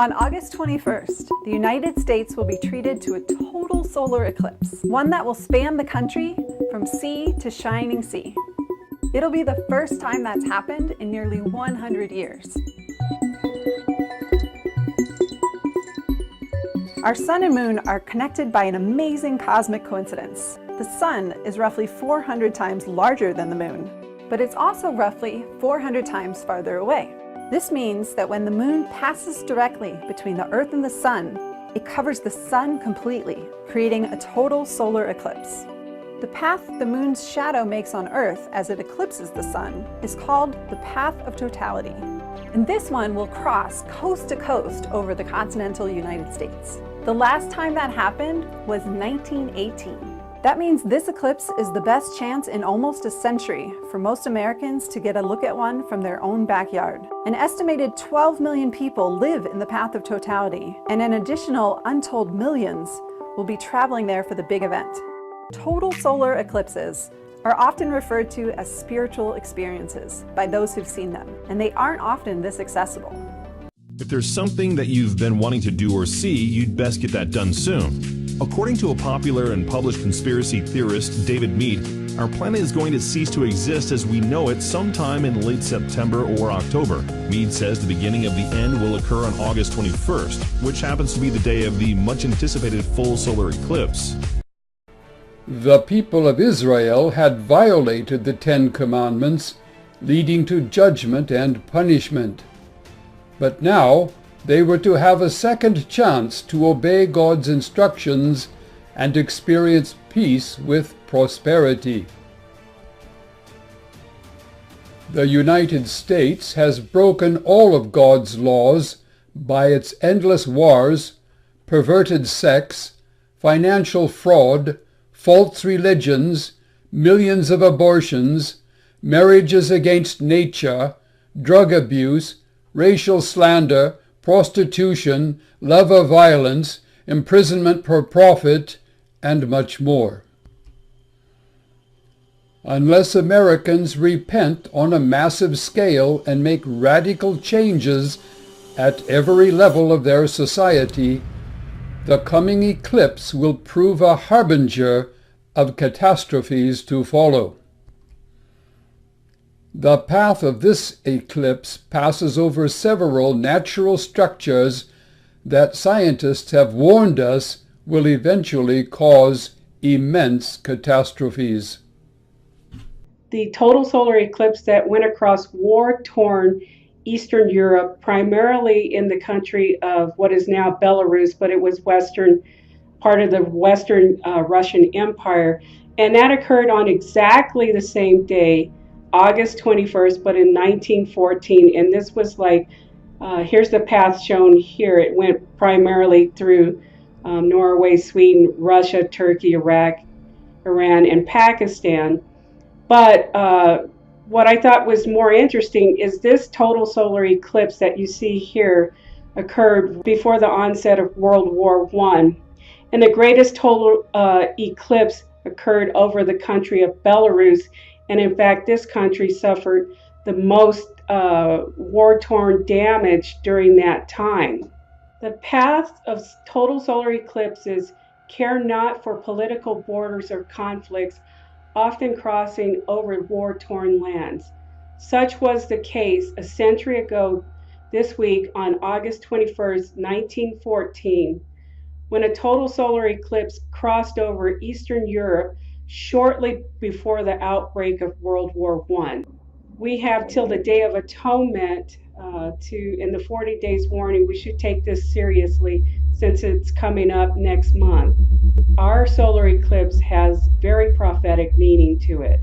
On August 21st, the United States will be treated to a total solar eclipse, one that will span the country from sea to shining sea. It'll be the first time that's happened in nearly 100 years. Our sun and moon are connected by an amazing cosmic coincidence. The sun is roughly 400 times larger than the moon, but it's also roughly 400 times farther away. This means that when the moon passes directly between the Earth and the sun, it covers the sun completely, creating a total solar eclipse. The path the moon's shadow makes on Earth as it eclipses the sun is called the path of totality. And this one will cross coast to coast over the continental United States. The last time that happened was 1918. That means this eclipse is the best chance in almost a century for most Americans to get a look at one from their own backyard. An estimated 12 million people live in the path of totality, and an additional untold millions will be traveling there for the big event. Total solar eclipses are often referred to as spiritual experiences by those who've seen them, and they aren't often this accessible. If there's something that you've been wanting to do or see, you'd best get that done soon. According to a popular and published conspiracy theorist, David Mead, our planet is going to cease to exist as we know it sometime in late September or October. Mead says the beginning of the end will occur on August 21st, which happens to be the day of the much-anticipated full solar eclipse. The people of Israel had violated the Ten Commandments, leading to judgment and punishment. But now, they were to have a second chance to obey God's instructions and experience peace with prosperity. The United States has broken all of God's laws by its endless wars, perverted sex, financial fraud, false religions, millions of abortions, marriages against nature, drug abuse, racial slander, prostitution, love of violence, imprisonment for profit, and much more. Unless Americans repent on a massive scale and make radical changes at every level of their society, the coming eclipse will prove a harbinger of catastrophes to follow. The path of this eclipse passes over several natural structures that scientists have warned us will eventually cause immense catastrophes. The total solar eclipse that went across war-torn Eastern Europe, primarily in the country of what is now Belarus, but it was part of the Western Russian Empire, and that occurred on exactly the same day, August 21st, but in 1914, and this was here's the path shown here. It went primarily through Norway, Sweden, Russia, Turkey, Iraq, Iran, and Pakistan. But what I thought was more interesting is this total solar eclipse that you see here occurred before the onset of World War I. And the greatest total eclipse occurred over the country of Belarus. And in fact, this country suffered the most war-torn damage during that time. The path of total solar eclipses care not for political borders or conflicts, often crossing over war-torn lands. Such was the case a century ago this week on August 21st, 1914, when a total solar eclipse crossed over Eastern Europe shortly before the outbreak of World War I. We have till the Day of Atonement in the 40 days warning. We should take this seriously since it's coming up next month. Our solar eclipse has very prophetic meaning to it.